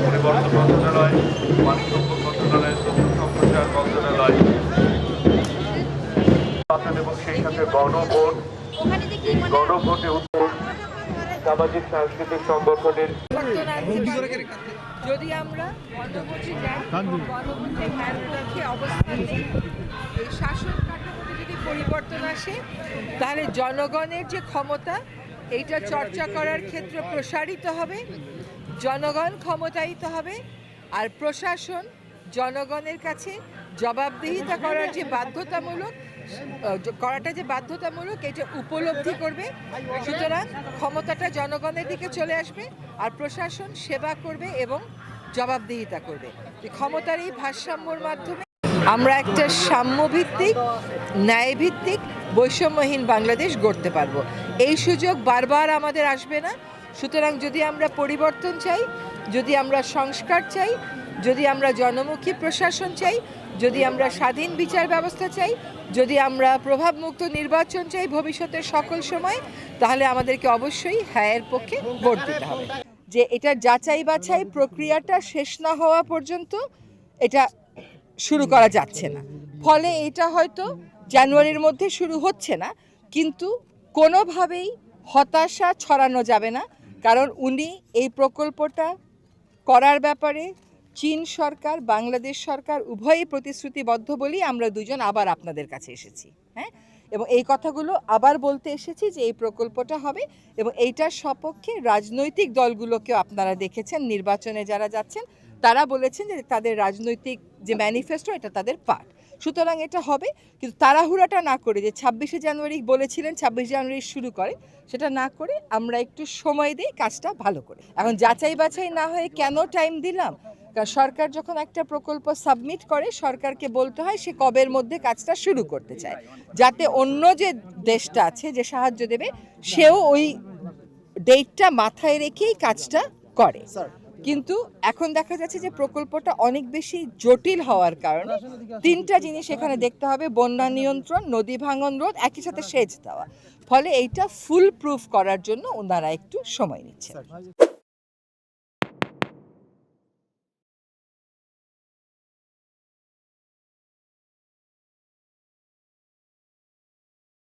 পরিবর্তন মন্ত্রণালয়, পানি সম্পদ মন্ত্রণালয়, তথ্য সম্প্রচার মন্ত্রণালয় এবং সেই সাথে গণভোটে সামাজিক সাংস্কৃতিক সংগঠনের যদি আমরা গণভোটে যাই, গণভোটে হ্যাঁ রাখে অবস্থান নেই, এই শাসন কাঠামোতে যদি পরিবর্তন আসে তাহলে জনগণের যে ক্ষমতা এইটা চর্চা করার ক্ষেত্রে প্রসারিত হবে, জনগণ ক্ষমতায়িত হবে, আর প্রশাসন জনগণের কাছে জবাবদিহিতা করার যে বাধ্যতামূলক এটা উপলব্ধি করবে। সুতরাং ক্ষমতাটা জনগণের দিকে চলে আসবে আর প্রশাসন সেবা করবে এবং জবাবদিহিতা করবে। ক্ষমতার এই ভারসাম্যর মাধ্যমে আমরা একটা সাম্যভিত্তিক, ন্যায়ভিত্তিক, বৈষম্যহীন বাংলাদেশ গড়তে পারবো। এই সুযোগ বারবার আমাদের আসবে না। সুতরাং যদি আমরা পরিবর্তন চাই, যদি আমরা সংস্কার চাই, যদি আমরা জনমুখী প্রশাসন চাই, যদি আমরা স্বাধীন বিচার ব্যবস্থা চাই, যদি আমরা প্রভাবমুক্ত নির্বাচন চাই ভবিষ্যতের সকল সময়, তাহলে আমাদেরকে অবশ্যই হ্যাঁয়ের পক্ষে ভোট দিতে হবে। যে এটা যাচাই বাছাই প্রক্রিয়াটা শেষ না হওয়া পর্যন্ত এটা শুরু করা যাচ্ছে না। ফলে এটা হয়তো জানুয়ারির মধ্যে শুরু হচ্ছে না, কিন্তু কোনোভাবেই হতাশা ছড়ানো যাবে না। কারণ উনি এই প্রকল্পটা করার ব্যাপারে চীন সরকার, বাংলাদেশ সরকার উভয়ই প্রতিশ্রুতিবদ্ধ বলেই আমরা দুজন আবার আপনাদের কাছে এসেছি। হ্যাঁ, এবং এই কথাগুলো আবার বলতে এসেছি যে এই প্রকল্পটা হবে এবং এইটার সপক্ষে রাজনৈতিক দলগুলোকেও আপনারা দেখেছেন, নির্বাচনে যারা যাচ্ছেন তারা বলেছেন যে তাদের রাজনৈতিক যে ম্যানিফেস্টো এটা তাদের পার্ট। সুতরাং এটা হবে, কিন্তু তাড়াহুড়াটা না করে যে 26শে জানুয়ারি বলেছিলেন 26 জানুয়ারি শুরু করে, সেটা না করে আমরা একটু সময় দিই কাজটা ভালো করে। এখন যাচাই বাছাই না হয়ে কেন টাইম দিলাম? কারণ সরকার যখন একটা প্রকল্প সাবমিট করে সরকারকে বলতে হয় সে কবের মধ্যে কাজটা শুরু করতে চায়, যাতে অন্য যে দেশটা আছে যে সাহায্য দেবে সেও ওই ডেটটা মাথায় রেখেই কাজটা করে। কিন্তু এখন দেখা যাচ্ছে যে প্রকল্পটা অনেক বেশি জটিল হওয়ার কারণে তিনটা জিনিস এখানে দেখতে হবে: বন্যা নিয়ন্ত্রণ, নদী ভাঙন রোধ, একই সাথে সেচ দেওয়া। ফলে এইটা ফুল প্রুফ করার জন্য ওনারা একটু সময় নিচ্ছে।